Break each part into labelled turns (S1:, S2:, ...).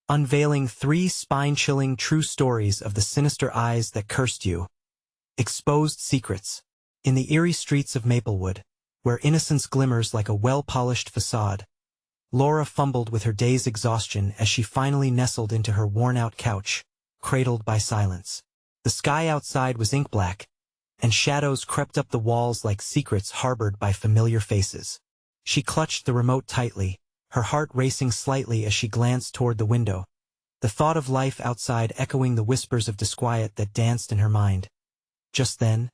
S1: Unveiling 3 spine-chilling true stories of the sinister eyes that cursed you. Exposed secrets. In the eerie streets of Maplewood, where innocence glimmers like a well-polished facade, Laura fumbled with her day's exhaustion as she finally nestled into her worn-out couch, cradled by silence. The sky outside was ink-black, and shadows crept up the walls like secrets harbored by familiar faces. She clutched the remote tightly, her heart racing slightly as she glanced toward the window, the thought of life outside echoing the whispers of disquiet that danced in her mind. Just then,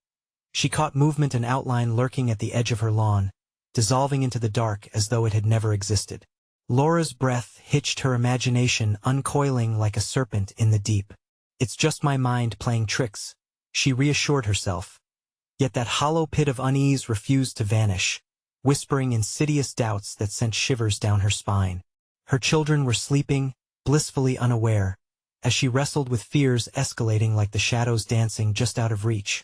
S1: she caught movement and outline lurking at the edge of her lawn, dissolving into the dark as though it had never existed. Laura's breath hitched, her imagination uncoiling like a serpent in the deep. "It's just my mind playing tricks," she reassured herself. Yet that hollow pit of unease refused to vanish, whispering insidious doubts that sent shivers down her spine. Her children were sleeping, blissfully unaware, as she wrestled with fears escalating like the shadows dancing just out of reach.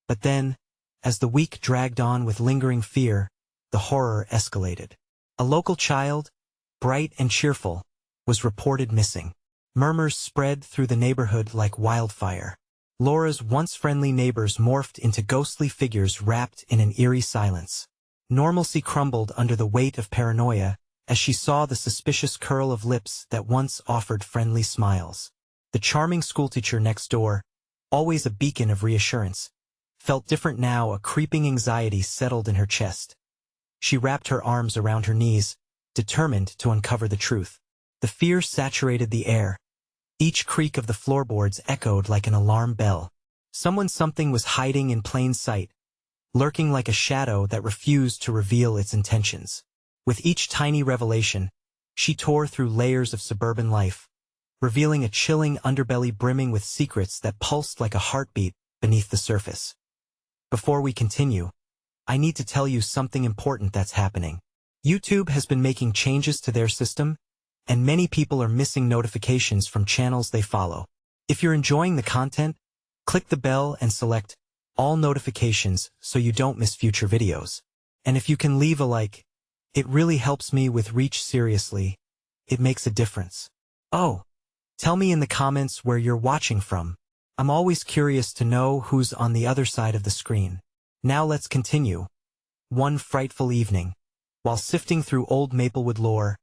S1: But then, as the week dragged on with lingering fear, the horror escalated. A local child, bright and cheerful, was reported missing. Murmurs spread through the neighborhood like wildfire. Laura's once friendly neighbors morphed into ghostly figures wrapped in an eerie silence. Normalcy crumbled under the weight of paranoia as she saw the suspicious curl of lips that once offered friendly smiles. The charming schoolteacher next door, always a beacon of reassurance, felt different now. A creeping anxiety settled in her chest. She wrapped her arms around her knees, determined to uncover the truth. The fear saturated the air. Each creak of the floorboards echoed like an alarm bell. Something was hiding in plain sight, lurking like a shadow that refused to reveal its intentions. With each tiny revelation, she tore through layers of suburban life, revealing a chilling underbelly brimming with secrets that pulsed like a heartbeat beneath the surface. Before we continue, I need to tell you something important that's happening. YouTube has been making changes to their system, and many people are missing notifications from channels they follow. If you're enjoying the content, click the bell and select all notifications so you don't miss future videos. And if you can leave a like, it really helps me with reach. Seriously, it makes a difference. Oh, tell me in the comments where you're watching from. I'm always curious to know who's on the other side of the screen. Now let's continue. One frightful evening, while sifting through old Maplewood lore,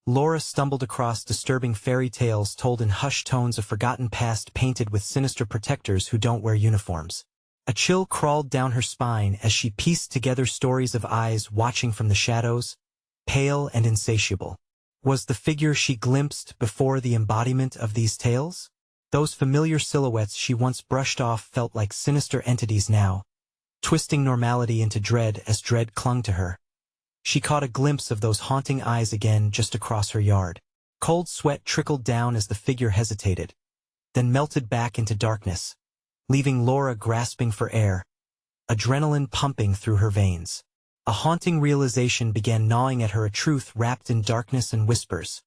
S1: Laura stumbled across disturbing fairy tales told in hushed tones of forgotten past painted with sinister protectors who don't wear uniforms. A chill crawled down her spine as she pieced together stories of eyes watching from the shadows, pale and insatiable. Was the figure she glimpsed before the embodiment of these tales? Those familiar silhouettes she once brushed off felt like sinister entities now, twisting normality into dread as dread clung to her. She caught a glimpse of those haunting eyes again just across her yard. Cold sweat trickled down as the figure hesitated, then melted back into darkness, leaving Laura grasping for air, adrenaline pumping through her veins. A haunting realization began gnawing at her, a truth wrapped in darkness and whispers.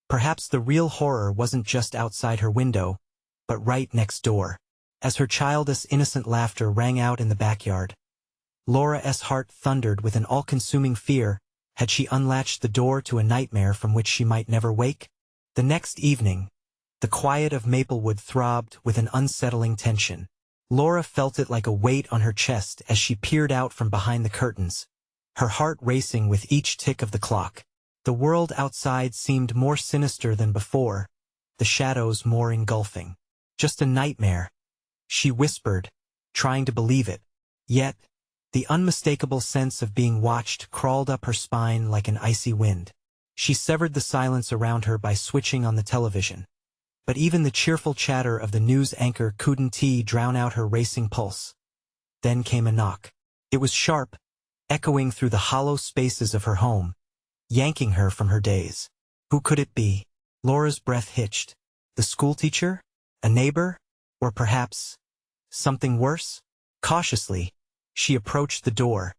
S1: Perhaps the real horror wasn't just outside her window, but right next door. As her childish innocent laughter rang out in the backyard, Laura's heart thundered with an all-consuming fear. Had she unlatched the door to a nightmare from which she might never wake? The next evening, the quiet of Maplewood throbbed with an unsettling tension. Laura felt it like a weight on her chest as she peered out from behind the curtains, her heart racing with each tick of the clock. The world outside seemed more sinister than before, the shadows more engulfing. Just a nightmare, she whispered, trying to believe it. Yet, the unmistakable sense of being watched crawled up her spine like an icy wind. She severed the silence around her by switching on the television. But even the cheerful chatter of the news anchor couldn't drown out her racing pulse. Then came a knock. It was sharp, echoing through the hollow spaces of her home, yanking her from her daze. Who could it be? Laura's breath hitched. The schoolteacher? A neighbor? Or perhaps something worse? Cautiously, she approached the door,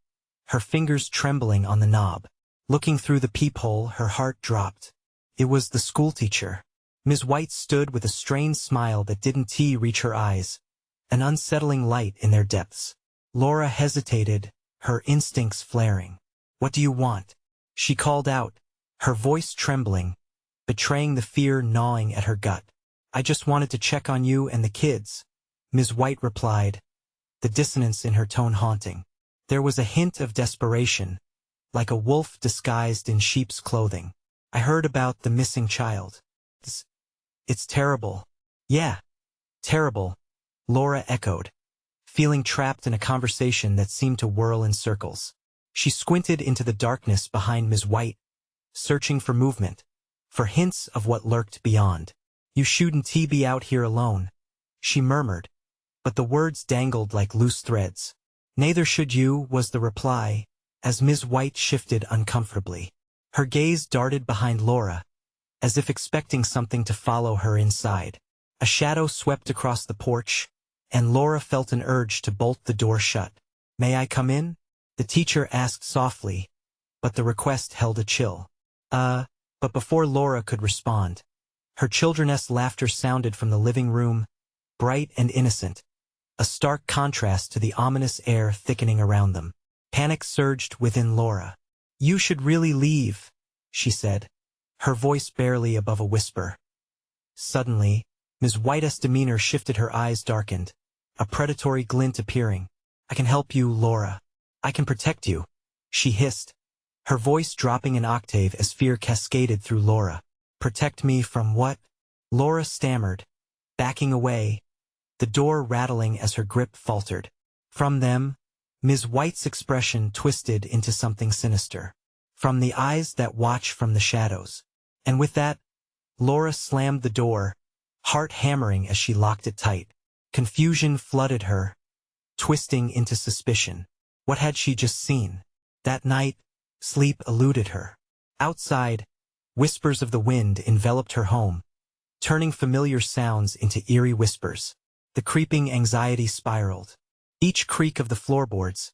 S1: her fingers trembling on the knob. Looking through the peephole, her heart dropped. It was the schoolteacher. Ms. White stood with a strained smile that didn't reach her eyes, an unsettling light in their depths. Laura hesitated, her instincts flaring. "What do you want?" she called out, her voice trembling, betraying the fear gnawing at her gut. "I just wanted to check on you and the kids," Ms. White replied, the dissonance in her tone haunting. There was a hint of desperation, like a wolf disguised in sheep's clothing. "I heard about the missing child. It's terrible." "Yeah, terrible," Laura echoed, feeling trapped in a conversation that seemed to whirl in circles. She squinted into the darkness behind Ms. White, searching for movement, for hints of what lurked beyond. "You shouldn't be out here alone," she murmured, but the words dangled like loose threads. "Neither should you," was the reply, as Ms. White shifted uncomfortably. Her gaze darted behind Laura, as if expecting something to follow her inside. A shadow swept across the porch, and Laura felt an urge to bolt the door shut. "May I come in?" the teacher asked softly, but the request held a chill. But before Laura could respond, her children's laughter sounded from the living room, bright and innocent, a stark contrast to the ominous air thickening around them. Panic surged within Laura. "You should really leave," she said, her voice barely above a whisper. Suddenly, Ms. White's demeanor shifted, her eyes darkened, a predatory glint appearing. "I can help you, Laura. I can protect you," she hissed, her voice dropping an octave as fear cascaded through Laura. "Protect me from what?" Laura stammered, backing away, the door rattling as her grip faltered. "From them," Ms. White's expression twisted into something sinister. "From the eyes that watch from the shadows." And with that, Laura slammed the door, heart hammering as she locked it tight. Confusion flooded her, twisting into suspicion. What had she just seen? That night, sleep eluded her. Outside, whispers of the wind enveloped her home, turning familiar sounds into eerie whispers. The creeping anxiety spiraled. Each creak of the floorboards,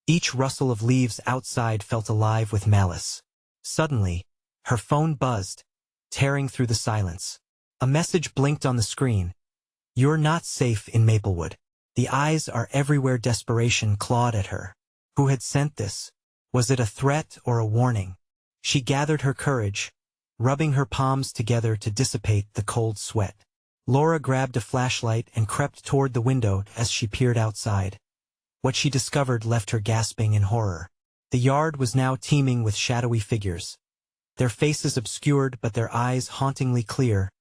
S1: each rustle of leaves outside felt alive with malice. Suddenly, her phone buzzed, tearing through the silence. A message blinked on the screen. "You're not safe in Maplewood." The eyes are everywhere. Desperation clawed at her. Who had sent this? Was it a threat or a warning? She gathered her courage, rubbing her palms together to dissipate the cold sweat. Laura grabbed a flashlight and crept toward the window as she peered outside. What she discovered left her gasping in horror. The yard was now teeming with shadowy figures, their faces obscured but their eyes hauntingly clear,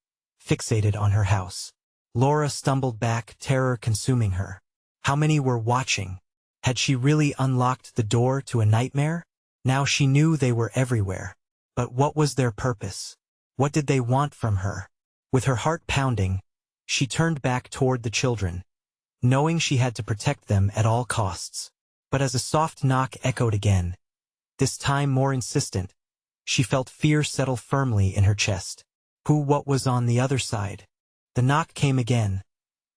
S1: fixated on her house. Laura stumbled back, terror consuming her. How many were watching? Had she really unlocked the door to a nightmare? Now she knew they were everywhere. But what was their purpose? What did they want from her? With her heart pounding, she turned back toward the children, knowing she had to protect them at all costs. But as a soft knock echoed again, this time more insistent, she felt fear settle firmly in her chest. What was on the other side? The knock came again,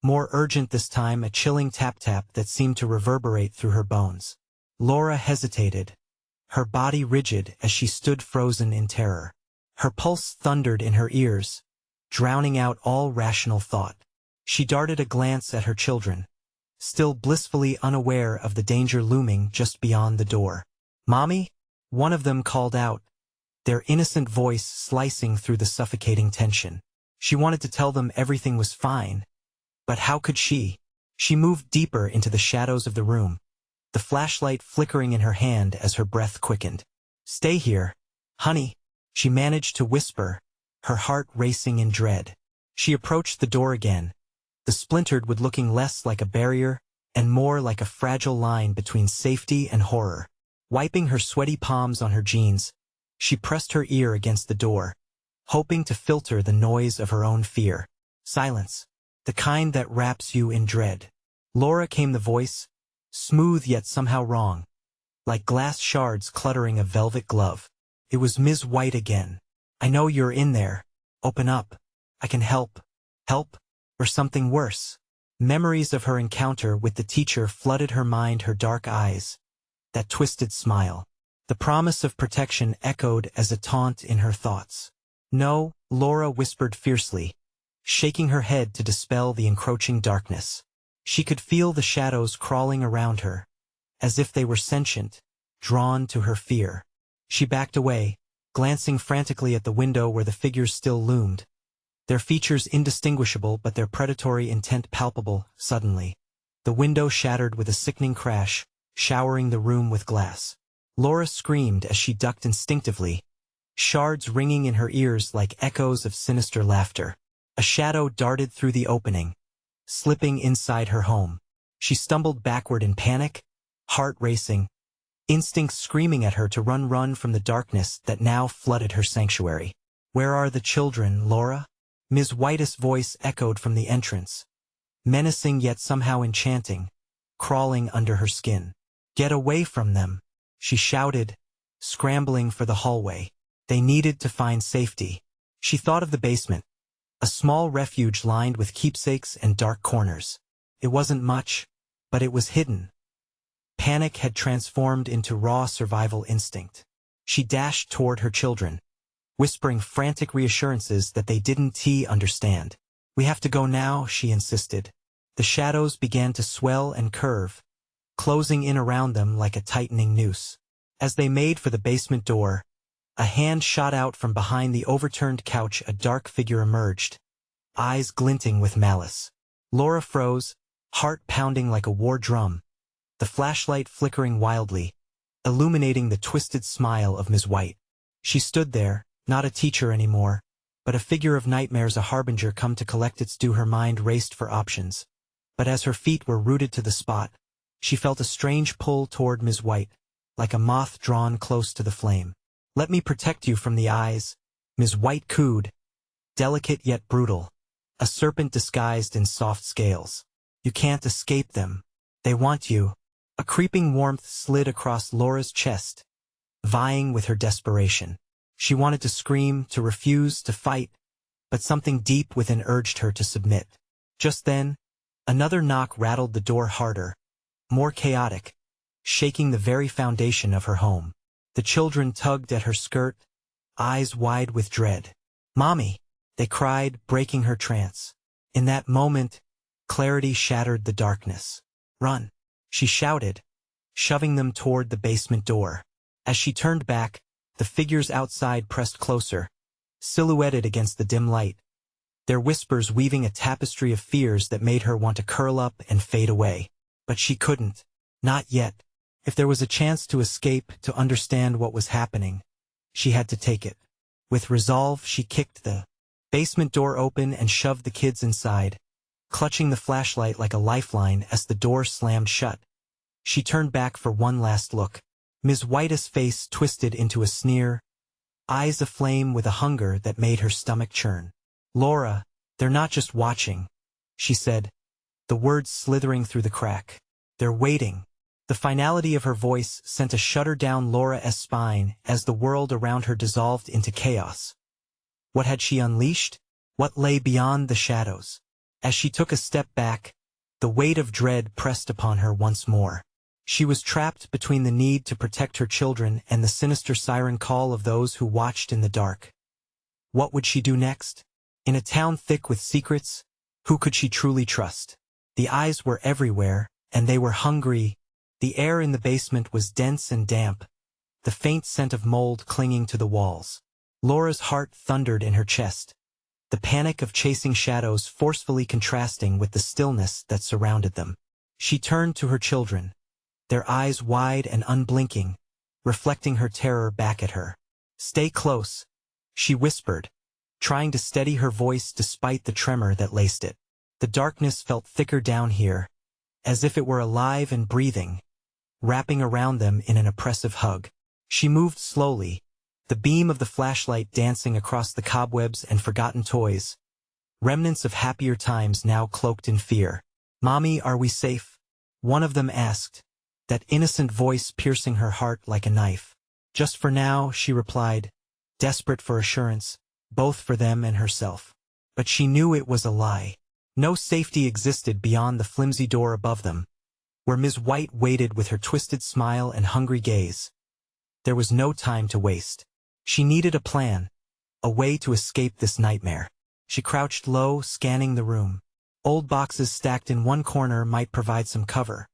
S1: more urgent this time, a chilling tap-tap that seemed to reverberate through her bones. Laura hesitated, her body rigid as she stood frozen in terror. Her pulse thundered in her ears, drowning out all rational thought. She darted a glance at her children, still blissfully unaware of the danger looming just beyond the door. "Mommy?" one of them called out, their innocent voice slicing through the suffocating tension. She wanted to tell them everything was fine, but how could she? She moved deeper into the shadows of the room, the flashlight flickering in her hand as her breath quickened. "Stay here, honey," she managed to whisper, her heart racing in dread. She approached the door again, the splintered wood looking less like a barrier and more like a fragile line between safety and horror. Wiping her sweaty palms on her jeans, she pressed her ear against the door, hoping to filter the noise of her own fear. Silence. The kind that wraps you in dread. Laura came the voice, smooth yet somehow wrong, like glass shards cluttering a velvet glove. It was Ms. White again. "I know you're in there. Open up. I can help." Help? Or something worse? Memories of her encounter with the teacher flooded her mind, her dark eyes, that twisted smile. The promise of protection echoed as a taunt in her thoughts. "No," Laura whispered fiercely, shaking her head to dispel the encroaching darkness. She could feel the shadows crawling around her, as if they were sentient, drawn to her fear. She backed away, glancing frantically at the window where the figures still loomed. Their features indistinguishable but their predatory intent palpable. Suddenly, the window shattered with a sickening crash, showering the room with glass. Laura screamed as she ducked instinctively, shards ringing in her ears like echoes of sinister laughter. A shadow darted through the opening, slipping inside her home. She stumbled backward in panic, heart racing, instincts screaming at her to run from the darkness that now flooded her sanctuary. "Where are the children, Laura?" Ms. White's voice echoed from the entrance, menacing yet somehow enchanting, crawling under her skin. "Get away from them," she shouted, scrambling for the hallway. They needed to find safety. She thought of the basement, a small refuge lined with keepsakes and dark corners. It wasn't much, but it was hidden. Panic had transformed into raw survival instinct. She dashed toward her children, whispering frantic reassurances that they didn't understand. "We have to go now," she insisted. The shadows began to swell and curve, closing in around them like a tightening noose. As they made for the basement door, a hand shot out from behind the overturned couch. A dark figure emerged, eyes glinting with malice. Laura froze, heart pounding like a war drum, the flashlight flickering wildly, illuminating the twisted smile of Ms. White. She stood there, not a teacher anymore, but a figure of nightmares, a harbinger come to collect its due. Her mind raced for options, but as her feet were rooted to the spot, she felt a strange pull toward Ms. White, like a moth drawn close to the flame. "Let me protect you from the eyes," Ms. White cooed, delicate yet brutal, a serpent disguised in soft scales. "You can't escape them. They want you." A creeping warmth slid across Laura's chest, vying with her desperation. She wanted to scream, to refuse, to fight, but something deep within urged her to submit. Just then, another knock rattled the door harder, more chaotic, shaking the very foundation of her home. The children tugged at her skirt, eyes wide with dread. "Mommy!" they cried, breaking her trance. In that moment, clarity shattered the darkness. "Run!" she shouted, shoving them toward the basement door. As she turned back, the figures outside pressed closer, silhouetted against the dim light, their whispers weaving a tapestry of fears that made her want to curl up and fade away. But she couldn't. Not yet. If there was a chance to escape, to understand what was happening, she had to take it. With resolve, she kicked the basement door open and shoved the kids inside, clutching the flashlight like a lifeline as the door slammed shut. She turned back for one last look. Ms. White's face twisted into a sneer, eyes aflame with a hunger that made her stomach churn. "Laura, they're not just watching," she said, the words slithering through the crack. "They're waiting." The finality of her voice sent a shudder down Laura's spine as the world around her dissolved into chaos. What had she unleashed? What lay beyond the shadows? As she took a step back, the weight of dread pressed upon her once more. She was trapped between the need to protect her children and the sinister siren call of those who watched in the dark. What would she do next? In a town thick with secrets, who could she truly trust? The eyes were everywhere, and they were hungry. The air in the basement was dense and damp, the faint scent of mold clinging to the walls. Laura's heart thundered in her chest, the panic of chasing shadows forcefully contrasting with the stillness that surrounded them. She turned to her children, their eyes wide and unblinking, reflecting her terror back at her. "Stay close," she whispered, trying to steady her voice despite the tremor that laced it. The darkness felt thicker down here, as if it were alive and breathing, wrapping around them in an oppressive hug. She moved slowly, the beam of the flashlight dancing across the cobwebs and forgotten toys, remnants of happier times now cloaked in fear. "Mommy, are we safe?" one of them asked, that innocent voice piercing her heart like a knife. "Just for now," she replied, desperate for assurance, both for them and herself. But she knew it was a lie. No safety existed beyond the flimsy door above them, where Ms. White waited with her twisted smile and hungry gaze. There was no time to waste. She needed a plan, a way to escape this nightmare. She crouched low, scanning the room. Old boxes stacked in one corner might provide some cover,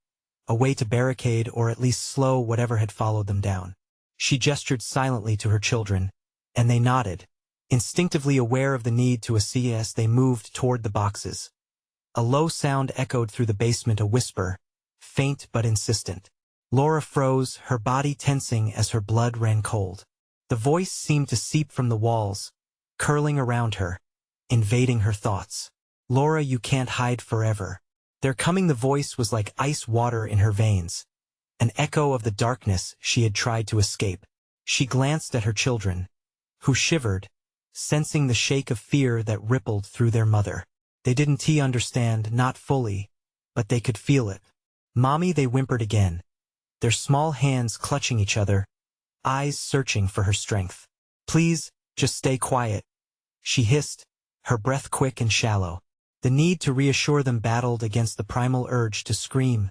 S1: a way to barricade or at least slow whatever had followed them down. She gestured silently to her children, and they nodded, instinctively aware of the need to assist as they moved toward the boxes. A low sound echoed through the basement, a whisper, faint but insistent. Laura froze, her body tensing as her blood ran cold. The voice seemed to seep from the walls, curling around her, invading her thoughts. Laura, you can't hide forever. They're coming. The voice was like ice water in her veins, an echo of the darkness she had tried to escape. She glanced at her children, who shivered, sensing the shake of fear that rippled through their mother. They didn't understand, not fully, but they could feel it. Mommy, they whimpered again, their small hands clutching each other, eyes searching for her strength. Please, just stay quiet, she hissed, her breath quick and shallow. The need to reassure them battled against the primal urge to scream.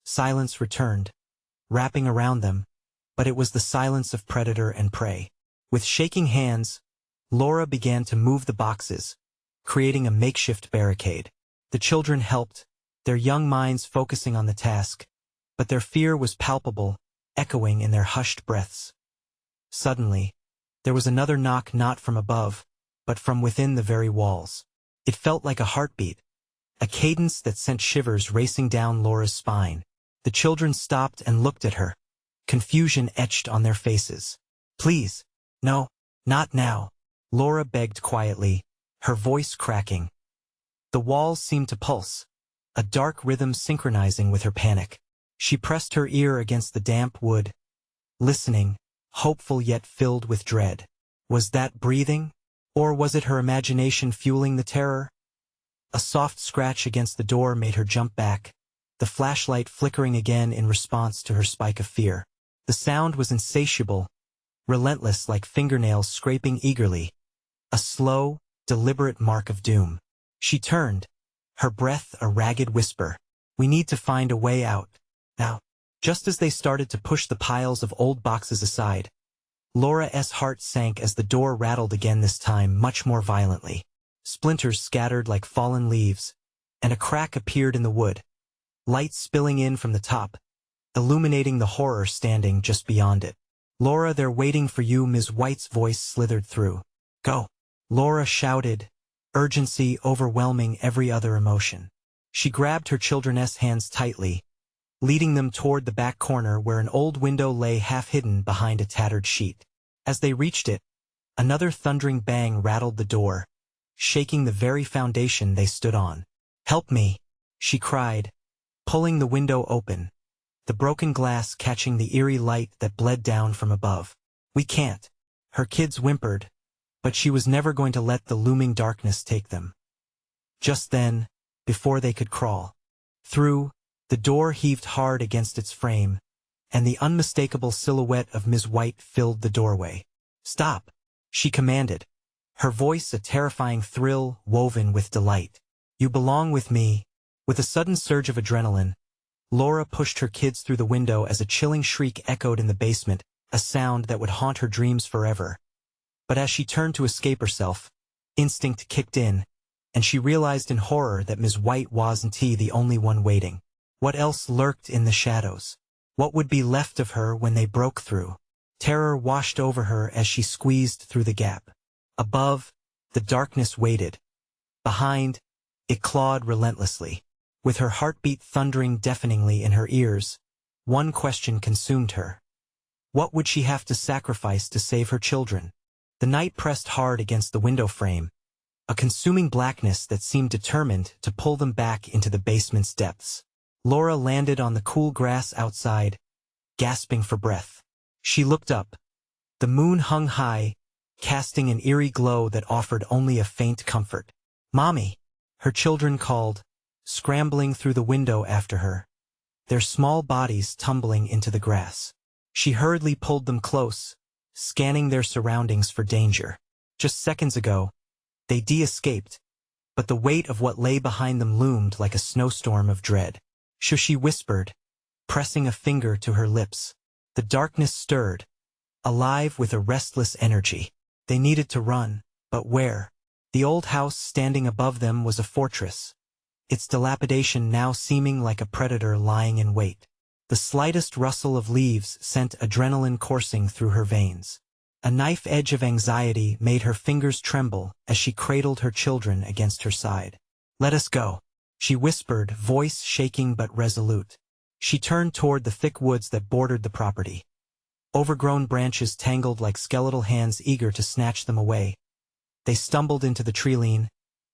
S1: Silence returned, wrapping around them, but it was the silence of predator and prey. With shaking hands, Laura began to move the boxes, creating a makeshift barricade. The children helped, their young minds focusing on the task, but their fear was palpable, echoing in their hushed breaths. Suddenly, there was another knock, not from above, but from within the very walls. It felt like a heartbeat, a cadence that sent shivers racing down Laura's spine. The children stopped and looked at her, confusion etched on their faces. Please, no, not now, Laura begged quietly, her voice cracking. The walls seemed to pulse, a dark rhythm synchronizing with her panic. She pressed her ear against the damp wood, listening, hopeful yet filled with dread. Was that breathing? Or was it her imagination fueling the terror? A soft scratch against the door made her jump back, the flashlight flickering again in response to her spike of fear. The sound was insatiable, relentless, like fingernails scraping eagerly, a slow, deliberate mark of doom. She turned, her breath a ragged whisper. We need to find a way out, now. Just as they started to push the piles of old boxes aside, Laura's heart sank as the door rattled again, this time much more violently. Splinters scattered like fallen leaves, and a crack appeared in the wood, light spilling in from the top, illuminating the horror standing just beyond it. Laura, they're waiting for you, Ms. White's voice slithered through. Go, Laura shouted, urgency overwhelming every other emotion. She grabbed her children's hands tightly, leading them toward the back corner where an old window lay half hidden behind a tattered sheet. As they reached it, another thundering bang rattled the door, shaking the very foundation they stood on. Help me, she cried, pulling the window open, the broken glass catching the eerie light that bled down from above. We can't, her kids whimpered, but she was never going to let the looming darkness take them. Just then, before they could crawl through, the door heaved hard against its frame, and the unmistakable silhouette of Ms. White filled the doorway. Stop, she commanded, her voice a terrifying thrill woven with delight. You belong with me. With a sudden surge of adrenaline, Laura pushed her kids through the window as a chilling shriek echoed in the basement, a sound that would haunt her dreams forever. But as she turned to escape herself, instinct kicked in, and she realized in horror that Ms. White wasn't the only one waiting. What else lurked in the shadows? What would be left of her when they broke through? Terror washed over her as she squeezed through the gap. Above, the darkness waited. Behind, it clawed relentlessly. With her heartbeat thundering deafeningly in her ears, one question consumed her. What would she have to sacrifice to save her children? The night pressed hard against the window frame, a consuming blackness that seemed determined to pull them back into the basement's depths. Laura landed on the cool grass outside, gasping for breath. She looked up. The moon hung high, casting an eerie glow that offered only a faint comfort. Mommy, her children called, scrambling through the window after her, their small bodies tumbling into the grass. She hurriedly pulled them close, scanning their surroundings for danger. Just seconds ago, they escaped, but the weight of what lay behind them loomed like a snowstorm of dread. She whispered, pressing a finger to her lips. The darkness stirred, alive with a restless energy. They needed to run, but where? The old house standing above them was a fortress, its dilapidation now seeming like a predator lying in wait. The slightest rustle of leaves sent adrenaline coursing through her veins. A knife edge of anxiety made her fingers tremble as she cradled her children against her side. "Let us go," she whispered, voice shaking but resolute. She turned toward the thick woods that bordered the property. Overgrown branches tangled like skeletal hands eager to snatch them away. They stumbled into the treeline,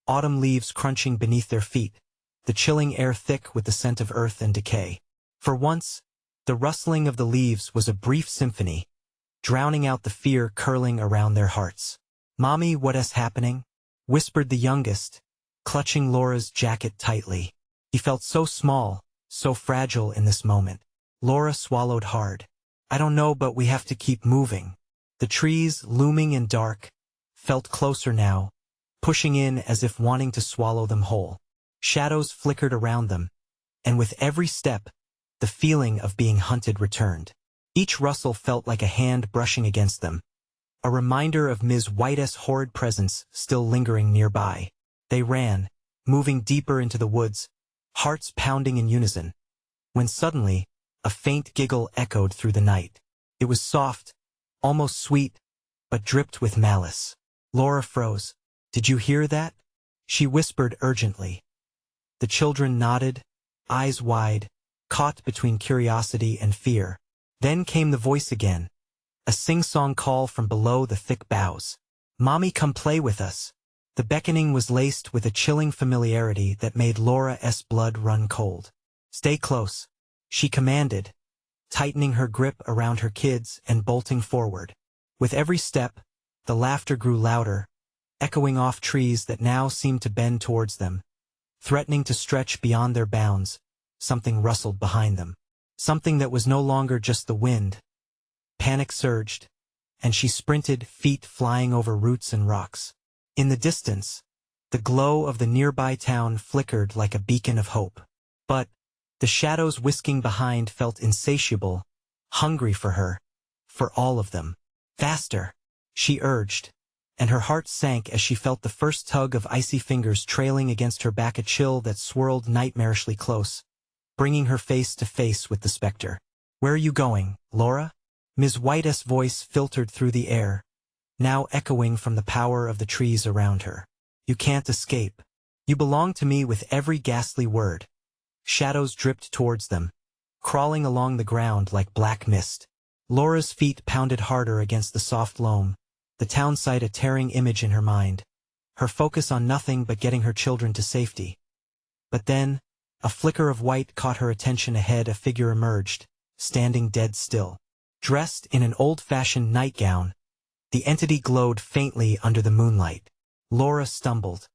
S1: autumn leaves crunching beneath their feet, the chilling air thick with the scent of earth and decay. For once, the rustling of the leaves was a brief symphony, drowning out the fear curling around their hearts. "Mommy, what's happening?" whispered the youngest, clutching Laura's jacket tightly. He felt so small, so fragile in this moment. Laura swallowed hard. "I don't know, but we have to keep moving." The trees, looming and dark, felt closer now, pushing in as if wanting to swallow them whole. Shadows flickered around them, and with every step, the feeling of being hunted returned. Each rustle felt like a hand brushing against them, a reminder of Ms. White's horrid presence still lingering nearby. They ran, moving deeper into the woods, hearts pounding in unison, when suddenly, a faint giggle echoed through the night. It was soft, almost sweet, but dripped with malice. Laura froze. "Did you hear that?" she whispered urgently. The children nodded, eyes wide, caught between curiosity and fear. Then came the voice again, a sing-song call from below the thick boughs. "Mommy, come play with us." The beckoning was laced with a chilling familiarity that made Laura's blood run cold. "Stay close," she commanded, tightening her grip around her kids and bolting forward. With every step, the laughter grew louder, echoing off trees that now seemed to bend towards them, threatening to stretch beyond their bounds. Something rustled behind them. Something that was no longer just the wind. Panic surged, and she sprinted, feet flying over roots and rocks. In the distance, the glow of the nearby town flickered like a beacon of hope. But the shadows whisking behind felt insatiable, hungry for her, for all of them. "Faster," she urged, and her heart sank as she felt the first tug of icy fingers trailing against her back, a chill that swirled nightmarishly close, bringing her face to face with the specter. "Where are you going, Laura?" Ms. White's voice filtered through the air, now echoing from the power of the trees around her. "You can't escape. You belong to me." With every ghastly word, shadows dripped towards them, crawling along the ground like black mist. Laura's feet pounded harder against the soft loam, the town site a tearing image in her mind, her focus on nothing but getting her children to safety. But then, a flicker of white caught her attention ahead. A figure emerged, standing dead still. Dressed in an old-fashioned nightgown, the entity glowed faintly under the moonlight. Laura stumbled,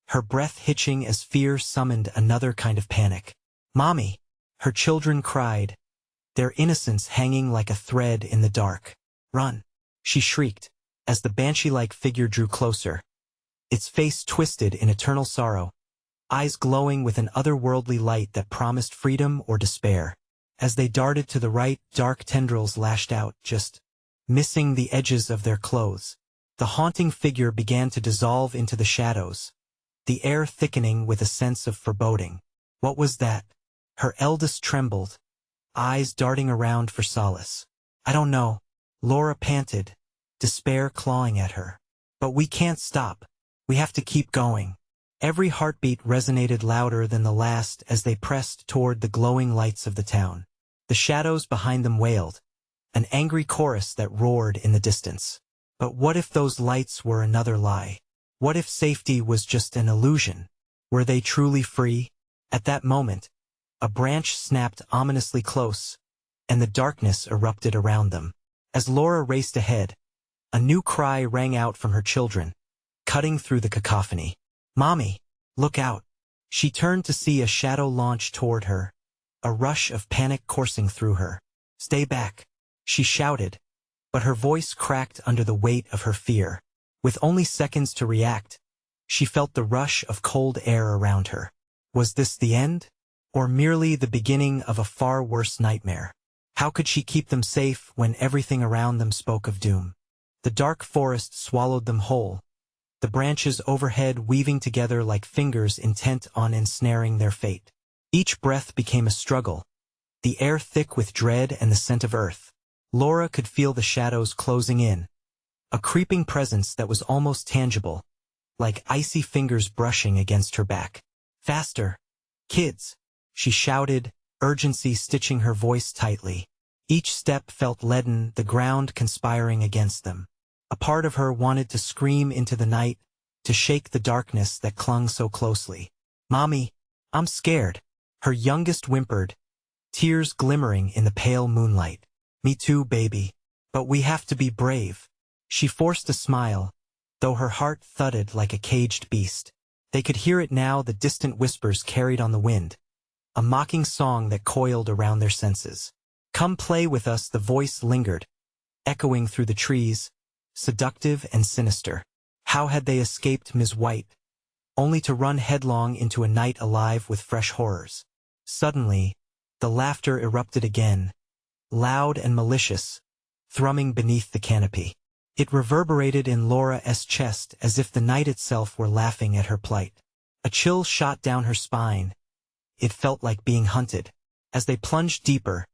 S1: her breath hitching as fear summoned another kind of panic. "Mommy!" her children cried, their innocence hanging like a thread in the dark. "Run!" she shrieked, as the banshee-like figure drew closer, its face twisted in eternal sorrow, eyes glowing with an otherworldly light that promised freedom or despair. As they darted to the right, dark tendrils lashed out, just missing the edges of their clothes. The haunting figure began to dissolve into the shadows, the air thickening with a sense of foreboding. What was that? Her eldest trembled, eyes darting around for solace. "I don't know," Laura panted, despair clawing at her. "But we can't stop. We have to keep going." Every heartbeat resonated louder than the last as they pressed toward the glowing lights of the town. The shadows behind them wailed, an angry chorus that roared in the distance. But what if those lights were another lie? What if safety was just an illusion? Were they truly free? At that moment, a branch snapped ominously close, and the darkness erupted around them. As Laura raced ahead, a new cry rang out from her children, cutting through the cacophony. "Mommy, look out!" She turned to see a shadow launch toward her, a rush of panic coursing through her. "Stay back," she shouted, but her voice cracked under the weight of her fear. With only seconds to react, she felt the rush of cold air around her. Was this the end? Or merely the beginning of a far worse nightmare? How could she keep them safe when everything around them spoke of doom? The dark forest swallowed them whole, the branches overhead weaving together like fingers intent on ensnaring their fate. Each breath became a struggle, the air thick with dread and the scent of earth. Laura could feel the shadows closing in, a creeping presence that was almost tangible, like icy fingers brushing against her back. "Faster! Kids!" she shouted, urgency stitching her voice tightly. Each step felt leaden, the ground conspiring against them. A part of her wanted to scream into the night, to shake the darkness that clung so closely. "Mommy, I'm scared," her youngest whimpered, tears glimmering in the pale moonlight. "Me too, baby. But we have to be brave." She forced a smile, though her heart thudded like a caged beast. They could hear it now, the distant whispers carried on the wind, a mocking song that coiled around their senses. "Come play with us," the voice lingered, echoing through the trees, seductive and sinister. How had they escaped Ms. White, only to run headlong into a night alive with fresh horrors? Suddenly, the laughter erupted again, loud and malicious, thrumming beneath the canopy. It reverberated in Laura's chest as if the night itself were laughing at her plight. A chill shot down her spine. It felt like being hunted. As they plunged deeper,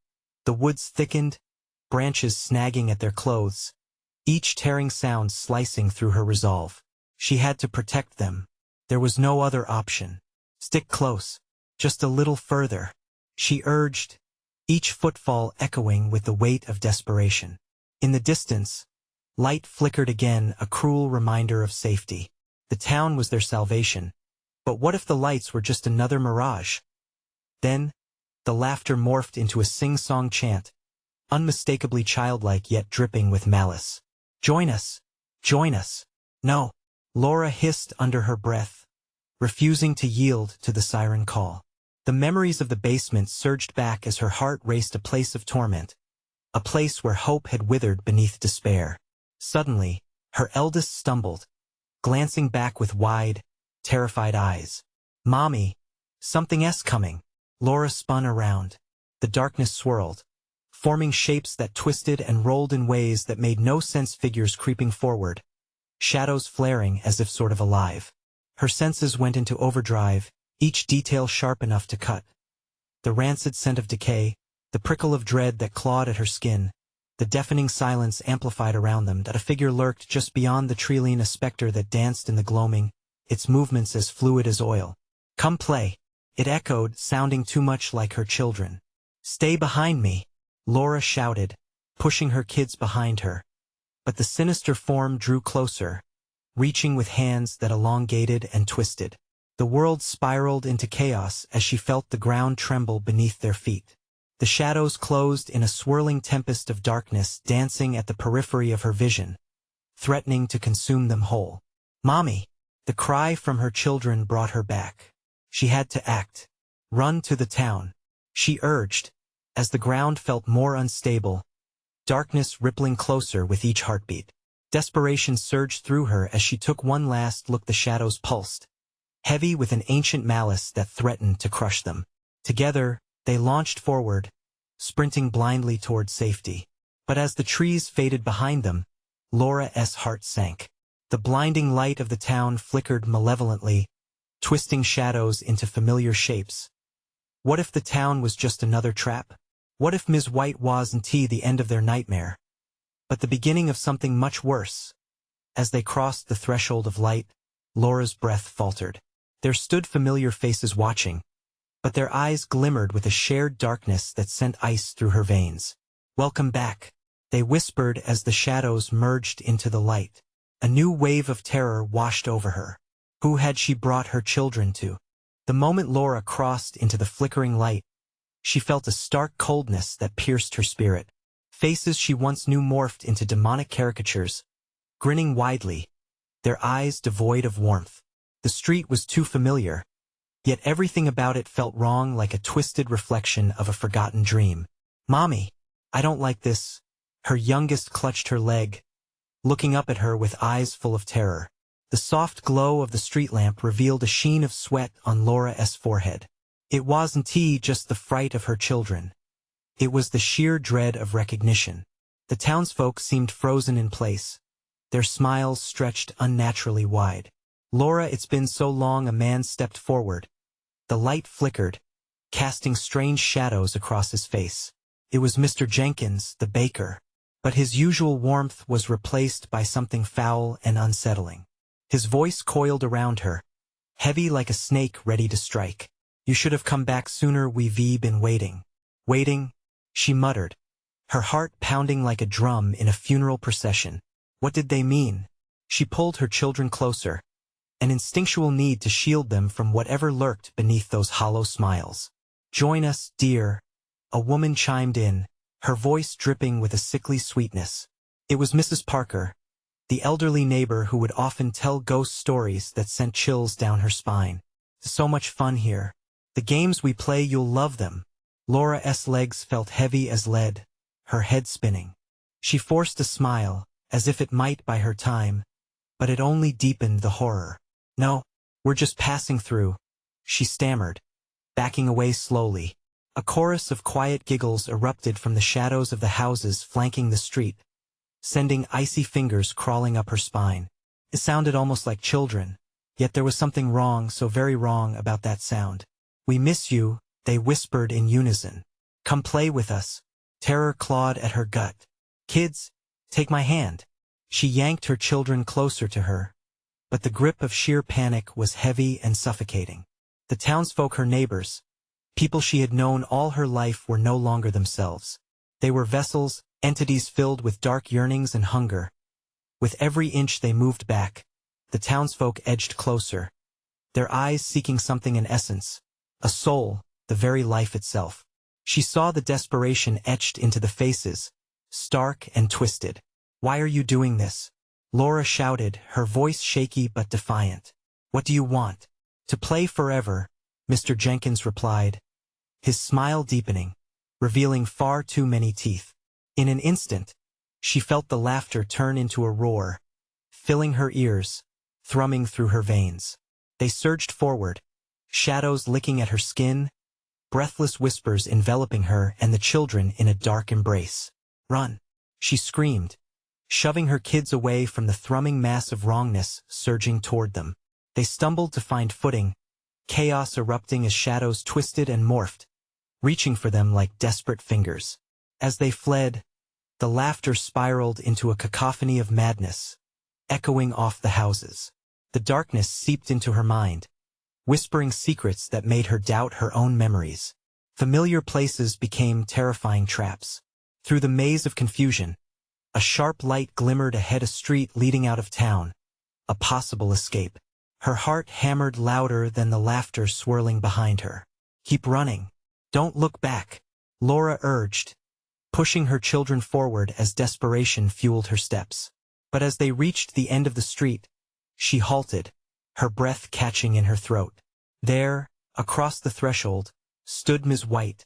S1: the woods thickened, branches snagging at their clothes, each tearing sound slicing through her resolve. She had to protect them. There was no other option. "Stick close. Just a little further," she urged, each footfall echoing with the weight of desperation. In the distance, light flickered again, a cruel reminder of safety. The town was their salvation. But what if the lights were just another mirage? Then, the laughter morphed into a sing-song chant, unmistakably childlike yet dripping with malice. "Join us! Join us!" "No!" Laura hissed under her breath, refusing to yield to the siren call. The memories of the basement surged back as her heart raced, a place of torment, a place where hope had withered beneath despair. Suddenly, her eldest stumbled, glancing back with wide, terrified eyes. "Mommy, something's coming." Laura spun around. The darkness swirled, forming shapes that twisted and rolled in ways that made no sense, figures creeping forward, shadows flaring as if sort of alive. Her senses went into overdrive, each detail sharp enough to cut. The rancid scent of decay, the prickle of dread that clawed at her skin, the deafening silence amplified around them. That a figure lurked just beyond the treeline, a specter that danced in the gloaming, its movements as fluid as oil. "Come play," it echoed, sounding too much like her children. "Stay behind me," Laura shouted, pushing her kids behind her. But the sinister form drew closer, reaching with hands that elongated and twisted. The world spiraled into chaos as she felt the ground tremble beneath their feet. The shadows closed in a swirling tempest of darkness, dancing at the periphery of her vision, threatening to consume them whole. "Mommy!" The cry from her children brought her back. She had to act. "Run to the town," she urged, as the ground felt more unstable, darkness rippling closer with each heartbeat. Desperation surged through her as she took one last look. The shadows pulsed, heavy with an ancient malice that threatened to crush them. Together, they launched forward, sprinting blindly toward safety. But as the trees faded behind them, Laura's heart sank. The blinding light of the town flickered malevolently, twisting shadows into familiar shapes. What if the town was just another trap? What if Ms. White wasn't the end of their nightmare, but the beginning of something much worse? As they crossed the threshold of light, Laura's breath faltered. There stood familiar faces watching, but their eyes glimmered with a shared darkness that sent ice through her veins. "Welcome back," they whispered as the shadows merged into the light. A new wave of terror washed over her. Who had she brought her children to? The moment Laura crossed into the flickering light, she felt a stark coldness that pierced her spirit. Faces she once knew morphed into demonic caricatures, grinning widely, their eyes devoid of warmth. The street was too familiar, yet everything about it felt wrong, like a twisted reflection of a forgotten dream. "Mommy, I don't like this." Her youngest clutched her leg, looking up at her with eyes full of terror. The soft glow of the street lamp revealed a sheen of sweat on Laura's forehead. It wasn't just the fright of her children. It was the sheer dread of recognition. The townsfolk seemed frozen in place, their smiles stretched unnaturally wide. "Laura, it's been so long." A man stepped forward. The light flickered, casting strange shadows across his face. It was Mr. Jenkins, the baker. But his usual warmth was replaced by something foul and unsettling. His voice coiled around her, heavy like a snake ready to strike. "You should have come back sooner, we've been waiting." "Waiting?" she muttered, her heart pounding like a drum in a funeral procession. What did they mean? She pulled her children closer, an instinctual need to shield them from whatever lurked beneath those hollow smiles. "Join us, dear," a woman chimed in, her voice dripping with a sickly sweetness. It was Mrs. Parker, the elderly neighbor who would often tell ghost stories that sent chills down her spine. "So much fun here. The games we play, you'll love them." Laura's legs felt heavy as lead, her head spinning. She forced a smile, as if it might buy her time, but it only deepened the horror. "No, we're just passing through," she stammered, backing away slowly. A chorus of quiet giggles erupted from the shadows of the houses flanking the street, sending icy fingers crawling up her spine. It sounded almost like children, yet there was something wrong, so very wrong about that sound. "We miss you," they whispered in unison. "Come play with us." Terror clawed at her gut. "Kids, take my hand." She yanked her children closer to her, but the grip of sheer panic was heavy and suffocating. The townsfolk, her neighbors, people she had known all her life, were no longer themselves. They were vessels, entities filled with dark yearnings and hunger. With every inch they moved back, the townsfolk edged closer, their eyes seeking something in essence, a soul, the very life itself. She saw the desperation etched into the faces, stark and twisted. "Why are you doing this?" Laura shouted, her voice shaky but defiant. "What do you want?" "To play forever," Mr. Jenkins replied, his smile deepening, revealing far too many teeth. In an instant, she felt the laughter turn into a roar, filling her ears, thrumming through her veins. They surged forward, shadows licking at her skin, breathless whispers enveloping her and the children in a dark embrace. "Run!" she screamed, shoving her kids away from the thrumming mass of wrongness surging toward them. They stumbled to find footing, chaos erupting as shadows twisted and morphed, reaching for them like desperate fingers. As they fled, the laughter spiraled into a cacophony of madness, echoing off the houses. The darkness seeped into her mind, whispering secrets that made her doubt her own memories. Familiar places became terrifying traps. Through the maze of confusion, a sharp light glimmered ahead, a street leading out of town, a possible escape. Her heart hammered louder than the laughter swirling behind her. "Keep running. Don't look back," Laura urged, pushing her children forward as desperation fueled her steps. But as they reached the end of the street, she halted, her breath catching in her throat. There, across the threshold, stood Ms. White,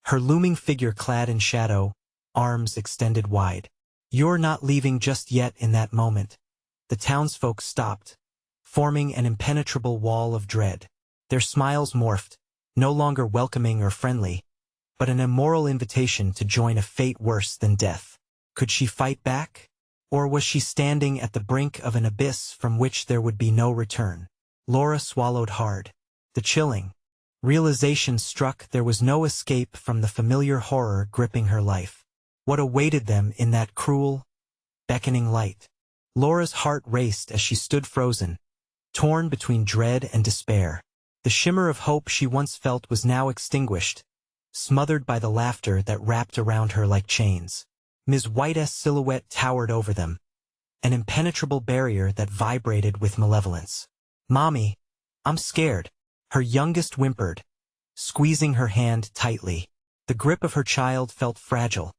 S1: her looming figure clad in shadow, arms extended wide. "You're not leaving just yet." In that moment, the townsfolk stopped, forming an impenetrable wall of dread. Their smiles morphed, no longer welcoming or friendly, but an immoral invitation to join a fate worse than death. Could she fight back? Or was she standing at the brink of an abyss from which there would be no return? Laura swallowed hard. The chilling realization struck there was no escape from the familiar horror gripping her life. What awaited them in that cruel, beckoning light? Laura's heart raced as she stood frozen, torn between dread and despair. The shimmer of hope she once felt was now extinguished, smothered by the laughter that wrapped around her like chains. Ms. White's silhouette towered over them, an impenetrable barrier that vibrated with malevolence. "Mommy, I'm scared," her youngest whimpered, squeezing her hand tightly. The grip of her child felt fragile,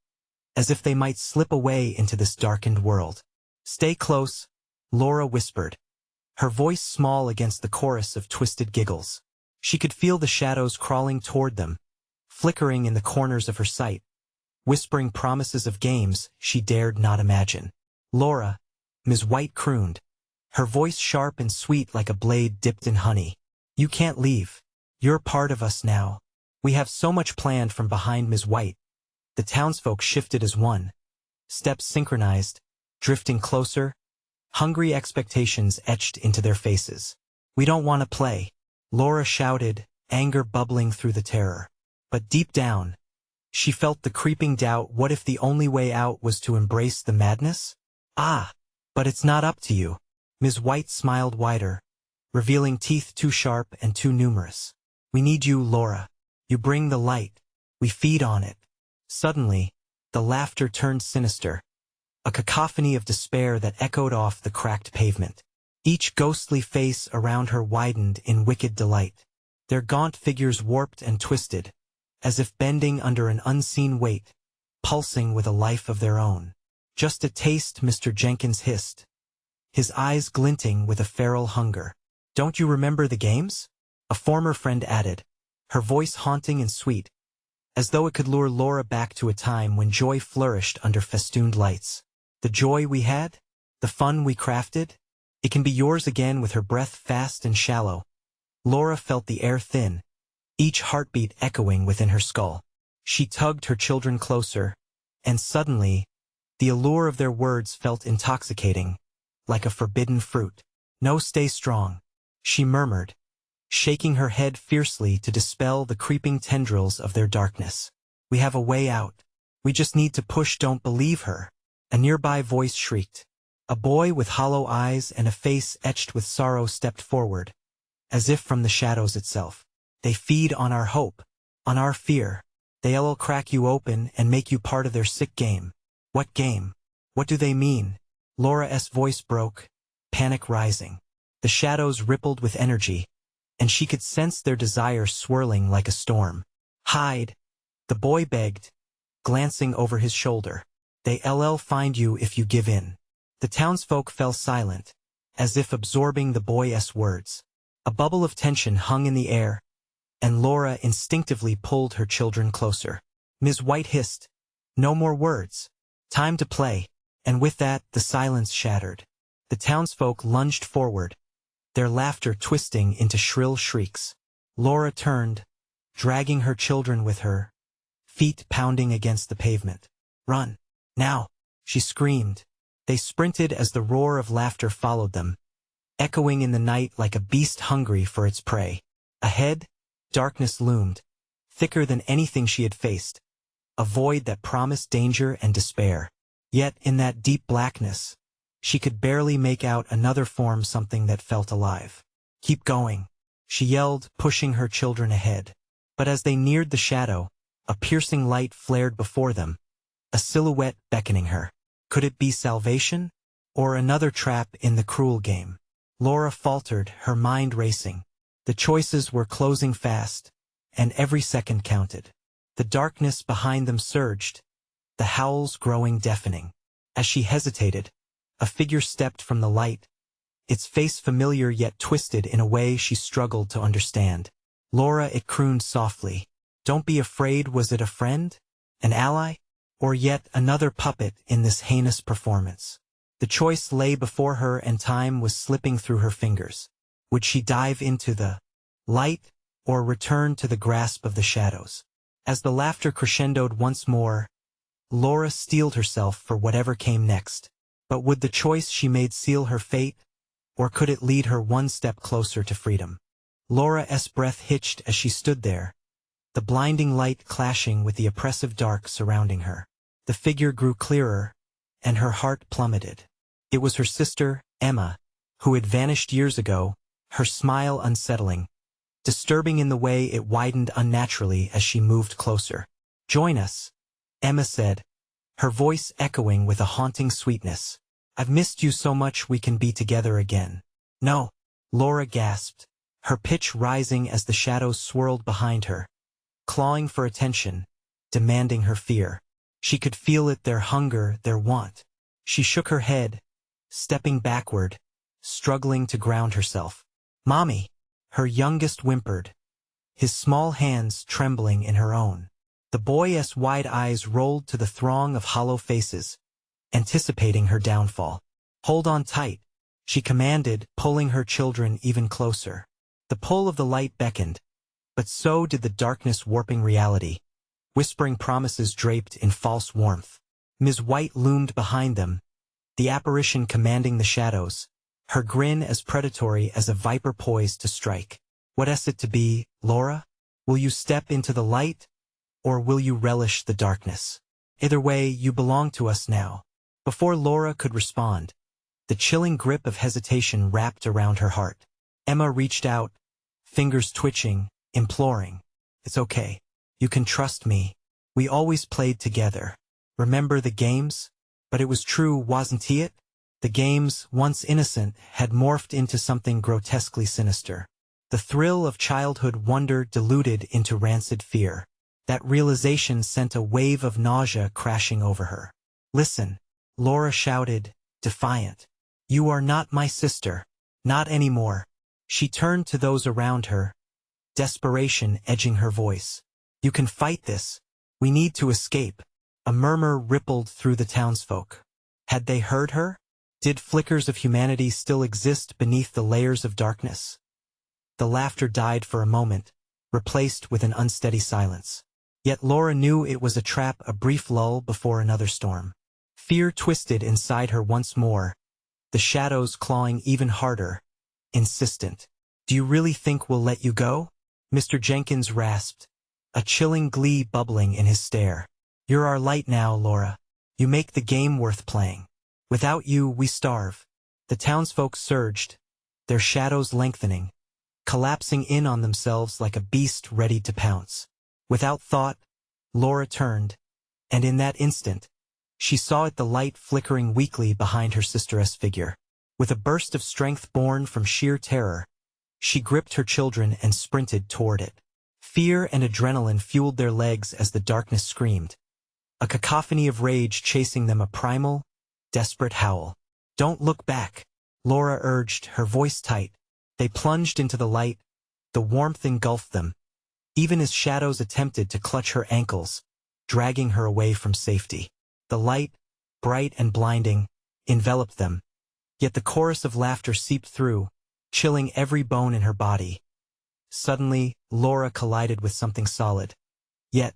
S1: as if they might slip away into this darkened world. "Stay close," Laura whispered, her voice small against the chorus of twisted giggles. She could feel the shadows crawling toward them, flickering in the corners of her sight, whispering promises of games she dared not imagine. "Laura," Ms. White crooned, her voice sharp and sweet like a blade dipped in honey. "You can't leave. You're part of us now. We have so much planned." From behind Ms. White, the townsfolk shifted as one, steps synchronized, drifting closer, hungry expectations etched into their faces. "We don't want to play," Laura shouted, anger bubbling through the terror. But deep down, She felt the creeping doubt, what if the only way out was to embrace the madness? Ah, but it's not up to you. Ms. White smiled wider, revealing teeth too sharp and too numerous. We need you, Laura. You bring the light. We feed on it. Suddenly, the laughter turned sinister, a cacophony of despair that echoed off the cracked pavement. Each ghostly face around her widened in wicked delight. Their gaunt figures warped and twisted, as if bending under an unseen weight, pulsing with a life of their own. Just a taste, Mr. Jenkins hissed, his eyes glinting with a feral hunger. Don't you remember the games? A former friend added, her voice haunting and sweet, as though it could lure Laura back to a time when joy flourished under festooned lights. The joy we had? The fun we crafted? It can be yours again. With her breath fast and shallow, Laura felt the air thin, each heartbeat echoing within her skull. She tugged her children closer, and suddenly, the allure of their words felt intoxicating, like a forbidden fruit. No, stay strong, she murmured, shaking her head fiercely to dispel the creeping tendrils of their darkness. We have a way out. We just need to push. Don't believe her, a nearby voice shrieked. A boy with hollow eyes and a face etched with sorrow stepped forward, as if from the shadows itself. They feed on our hope, on our fear. They'll crack you open and make you part of their sick game. What game? What do they mean? Laura's voice broke, panic rising. The shadows rippled with energy, and she could sense their desire swirling like a storm. Hide, the boy begged, glancing over his shoulder. They'll find you if you give in. The townsfolk fell silent, as if absorbing the boy's words. A bubble of tension hung in the air, and Laura instinctively pulled her children closer. Ms. White hissed, no more words. Time to play. And with that, the silence shattered. The townsfolk lunged forward, their laughter twisting into shrill shrieks. Laura turned, dragging her children with her, feet pounding against the pavement. Run, now, she screamed. They sprinted as the roar of laughter followed them, echoing in the night like a beast hungry for its prey. Ahead, darkness loomed, thicker than anything she had faced, a void that promised danger and despair. Yet in that deep blackness, she could barely make out another form, something that felt alive. Keep going, she yelled, pushing her children ahead. But as they neared the shadow, a piercing light flared before them, a silhouette beckoning her. Could it be salvation? Or another trap in the cruel game? Laura faltered, her mind racing. The choices were closing fast, and every second counted. The darkness behind them surged, the howls growing deafening. As she hesitated, a figure stepped from the light, its face familiar yet twisted in a way she struggled to understand. Laura, it crooned softly. Don't be afraid. Was it a friend? An ally? Or yet another puppet in this heinous performance? The choice lay before her, and time was slipping through her fingers. Would she dive into the light, or return to the grasp of the shadows? As the laughter crescendoed once more, Laura steeled herself for whatever came next. But would the choice she made seal her fate, or could it lead her one step closer to freedom? Laura's breath hitched as she stood there, the blinding light clashing with the oppressive dark surrounding her. The figure grew clearer, and her heart plummeted. It was her sister, Emma, who had vanished years ago, her smile unsettling, disturbing in the way it widened unnaturally as she moved closer. Join us, Emma said, her voice echoing with a haunting sweetness. I've missed you so much. We can be together again. No, Laura gasped, her pitch rising as the shadows swirled behind her, clawing for attention, demanding her fear. She could feel it, their hunger, their want. She shook her head, stepping backward, struggling to ground herself. Mommy, her youngest whimpered, his small hands trembling in her own. The boy's wide eyes rolled to the throng of hollow faces, anticipating her downfall. Hold on tight, she commanded, pulling her children even closer. The pull of the light beckoned, but so did the darkness, warping reality, whispering promises draped in false warmth. Ms. White loomed behind them, the apparition commanding the shadows, her grin as predatory as a viper poised to strike. What's it to be, Laura? Will you step into the light, or will you relish the darkness? Either way, you belong to us now. Before Laura could respond, the chilling grip of hesitation wrapped around her heart. Emma reached out, fingers twitching, imploring. It's okay. You can trust me. We always played together. Remember the games? But it was true, wasn't it? The games, once innocent, had morphed into something grotesquely sinister. The thrill of childhood wonder diluted into rancid fear. That realization sent a wave of nausea crashing over her. Listen, Laura shouted, defiant. You are not my sister. Not anymore. She turned to those around her, desperation edging her voice. You can fight this. We need to escape. A murmur rippled through the townsfolk. Had they heard her? Did flickers of humanity still exist beneath the layers of darkness? The laughter died for a moment, replaced with an unsteady silence. Yet Laura knew it was a trap, a brief lull before another storm. Fear twisted inside her once more, the shadows clawing even harder, insistent. Do you really think we'll let you go? Mr. Jenkins rasped, a chilling glee bubbling in his stare. You're our light now, Laura. You make the game worth playing. Without you, we starve. The townsfolk surged, their shadows lengthening, collapsing in on themselves like a beast ready to pounce. Without thought, Laura turned, and in that instant, she saw it, the light flickering weakly behind her sister's figure. With a burst of strength born from sheer terror, she gripped her children and sprinted toward it. Fear and adrenaline fueled their legs as the darkness screamed, a cacophony of rage chasing them, a primal, desperate howl. Don't look back, Laura urged, her voice tight. They plunged into the light, the warmth engulfed them, even as shadows attempted to clutch her ankles, dragging her away from safety. The light, bright and blinding, enveloped them, yet the chorus of laughter seeped through, chilling every bone in her body. Suddenly, Laura collided with something solid. Yet,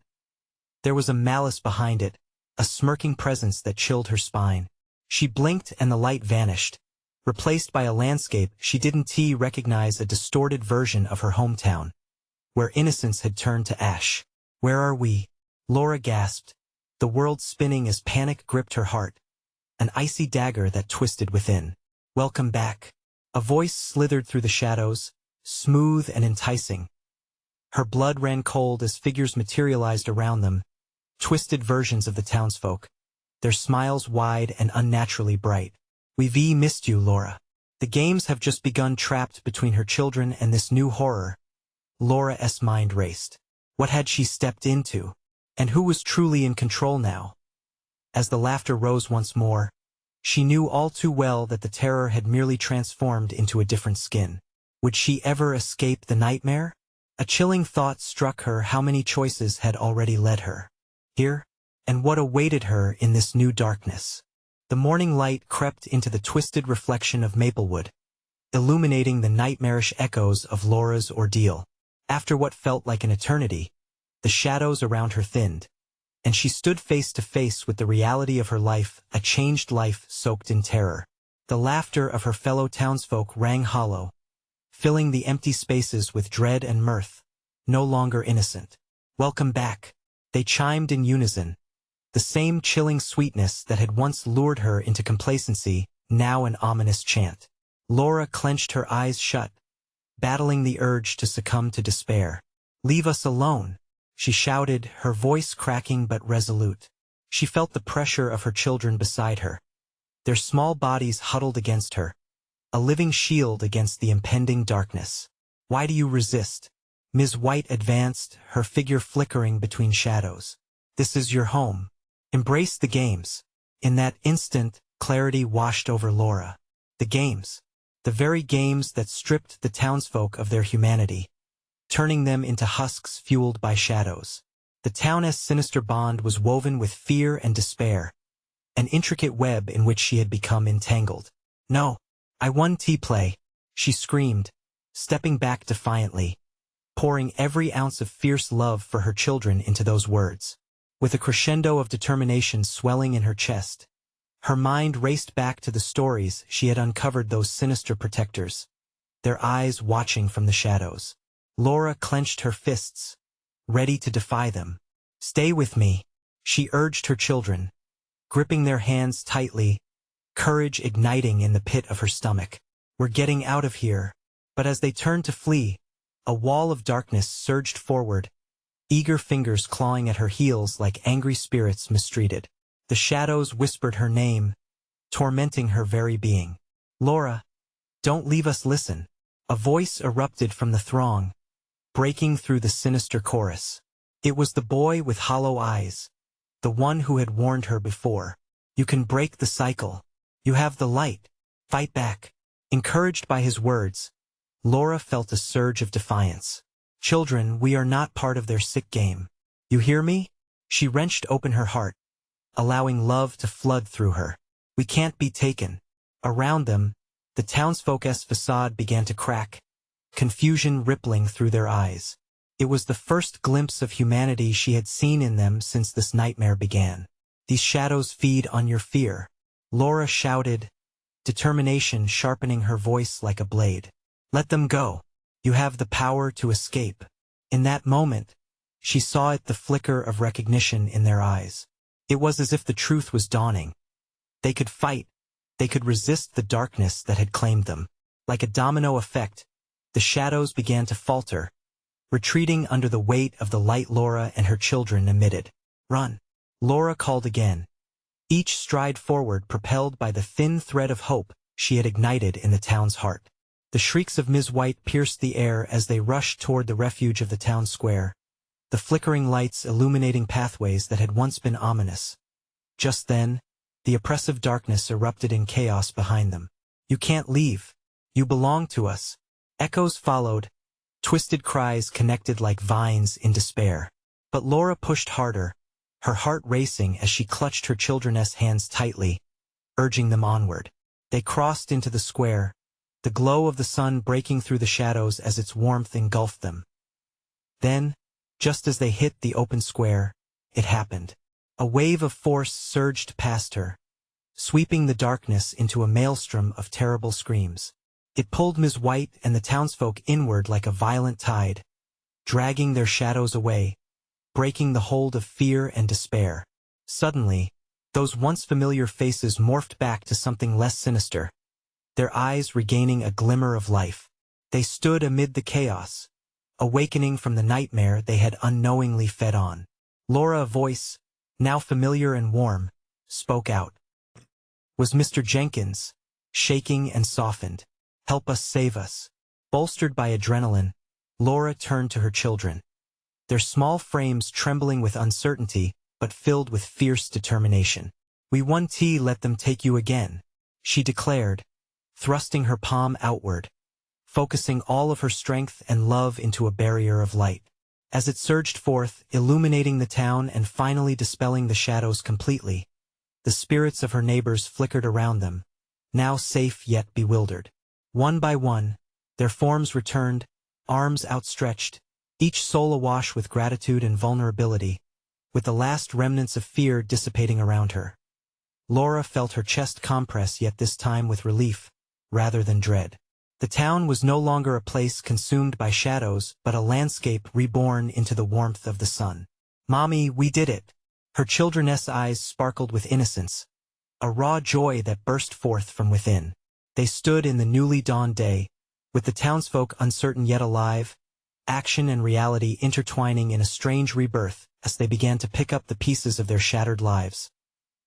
S1: there was a malice behind it, a smirking presence that chilled her spine. She blinked and the light vanished, replaced by a landscape she didn't recognize, a distorted version of her hometown, where innocence had turned to ash. Where are we? Laura gasped, the world spinning as panic gripped her heart, an icy dagger that twisted within. Welcome back. A voice slithered through the shadows, smooth and enticing. Her blood ran cold as figures materialized around them, twisted versions of the townsfolk, their smiles wide and unnaturally bright. We've missed you, Laura. The games have just begun. Trapped between her children and this new horror, Laura's mind raced. What had she stepped into? And who was truly in control now? As the laughter rose once more, she knew all too well that the terror had merely transformed into a different skin. Would she ever escape the nightmare? A chilling thought struck her. How many choices had already led her here? And what awaited her in this new darkness? The morning light crept into the twisted reflection of Maplewood, illuminating the nightmarish echoes of Laura's ordeal. After what felt like an eternity, the shadows around her thinned, and she stood face to face with the reality of her life, a changed life soaked in terror. The laughter of her fellow townsfolk rang hollow, filling the empty spaces with dread and mirth, no longer innocent. Welcome back, they chimed in unison. The same chilling sweetness that had once lured her into complacency, now an ominous chant. Laura clenched her eyes shut, battling the urge to succumb to despair. Leave us alone, she shouted, her voice cracking but resolute. She felt the pressure of her children beside her, their small bodies huddled against her, a living shield against the impending darkness. Why do you resist? Ms. White advanced, her figure flickering between shadows. This is your home. Embrace the games. In that instant, clarity washed over Laura. The games. The very games that stripped the townsfolk of their humanity, turning them into husks fueled by shadows. The town's sinister bond was woven with fear and despair, an intricate web in which she had become entangled. No, I won play, she screamed, stepping back defiantly, pouring every ounce of fierce love for her children into those words. With a crescendo of determination swelling in her chest, her mind raced back to the stories she had uncovered, those sinister protectors, their eyes watching from the shadows. Laura clenched her fists, ready to defy them. Stay with me, she urged her children, gripping their hands tightly, courage igniting in the pit of her stomach. We're getting out of here. But as they turned to flee, a wall of darkness surged forward, eager fingers clawing at her heels like angry spirits mistreated. The shadows whispered her name, tormenting her very being. Laura, don't leave us, listen. A voice erupted from the throng, breaking through the sinister chorus. It was the boy with hollow eyes, the one who had warned her before. You can break the cycle. You have the light. Fight back. Encouraged by his words, Laura felt a surge of defiance. Children, we are not part of their sick game. You hear me? She wrenched open her heart, allowing love to flood through her. We can't be taken. Around them, the townsfolk's facade began to crack, confusion rippling through their eyes. It was the first glimpse of humanity she had seen in them since this nightmare began. These shadows feed on your fear, Laura shouted, determination sharpening her voice like a blade. Let them go. You have the power to escape. In that moment, she saw it, the flicker of recognition in their eyes. It was as if the truth was dawning. They could fight. They could resist the darkness that had claimed them. Like a domino effect, the shadows began to falter, retreating under the weight of the light Laura and her children emitted. Run! Laura called again, each stride forward propelled by the thin thread of hope she had ignited in the town's heart. The shrieks of Ms. White pierced the air as they rushed toward the refuge of the town square, the flickering lights illuminating pathways that had once been ominous. Just then, the oppressive darkness erupted in chaos behind them. You can't leave. You belong to us. Echoes followed, twisted cries connected like vines in despair. But Laura pushed harder, her heart racing as she clutched her children's hands tightly, urging them onward. They crossed into the square, the glow of the sun breaking through the shadows as its warmth engulfed them. Then, just as they hit the open square, it happened. A wave of force surged past her, sweeping the darkness into a maelstrom of terrible screams. It pulled Ms. White and the townsfolk inward like a violent tide, dragging their shadows away, breaking the hold of fear and despair. Suddenly, those once familiar faces morphed back to something less sinister, their eyes regaining a glimmer of life. They stood amid the chaos, awakening from the nightmare they had unknowingly fed on. Laura, a voice, now familiar and warm, spoke out. Was Mr. Jenkins, shaking and softened. Help us, save us. Bolstered by adrenaline, Laura turned to her children, their small frames trembling with uncertainty but filled with fierce determination. We won't let them take you again, she declared, thrusting her palm outward, focusing all of her strength and love into a barrier of light. As it surged forth, illuminating the town and finally dispelling the shadows completely, the spirits of her neighbors flickered around them, now safe yet bewildered. One by one, their forms returned, arms outstretched, each soul awash with gratitude and vulnerability, with the last remnants of fear dissipating around her. Laura felt her chest compress, yet this time with relief, rather than dread. The town was no longer a place consumed by shadows, but a landscape reborn into the warmth of the sun. Mommy, we did it! Her children's eyes sparkled with innocence, a raw joy that burst forth from within. They stood in the newly dawned day, with the townsfolk uncertain yet alive, action and reality intertwining in a strange rebirth as they began to pick up the pieces of their shattered lives.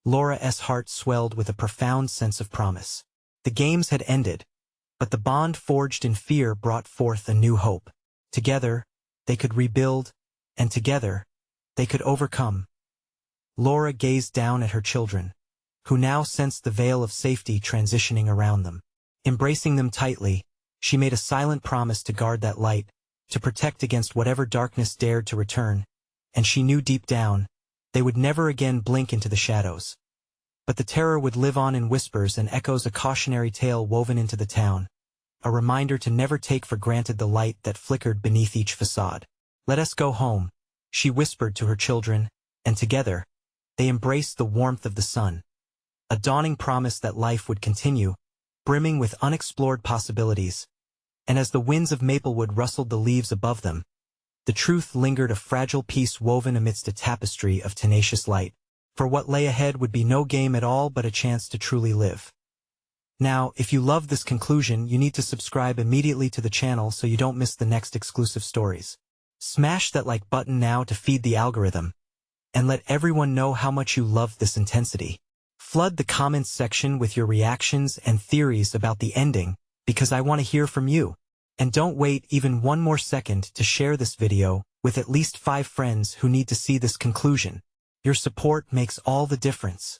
S1: Laura's heart swelled with a profound sense of promise. The games had ended, but the bond forged in fear brought forth a new hope. Together, they could rebuild, and together, they could overcome. Laura gazed down at her children, who now sensed the veil of safety transitioning around them. Embracing them tightly, she made a silent promise to guard that light, to protect against whatever darkness dared to return, and she knew deep down, they would never again blink into the shadows. But the terror would live on in whispers and echoes, a cautionary tale woven into the town, a reminder to never take for granted the light that flickered beneath each facade. Let us go home, she whispered to her children, and together, they embraced the warmth of the sun, a dawning promise that life would continue, brimming with unexplored possibilities. And as the winds of Maplewood rustled the leaves above them, the truth lingered, a fragile piece woven amidst a tapestry of tenacious light, for what lay ahead would be no game at all but a chance to truly live. Now, if you love this conclusion, you need to subscribe immediately to the channel so you don't miss the next exclusive stories. Smash that like button now to feed the algorithm, and let everyone know how much you love this intensity. Flood the comments section with your reactions and theories about the ending, because I want to hear from you. And don't wait even one more second to share this video with at least 5 friends who need to see this conclusion. Your support makes all the difference.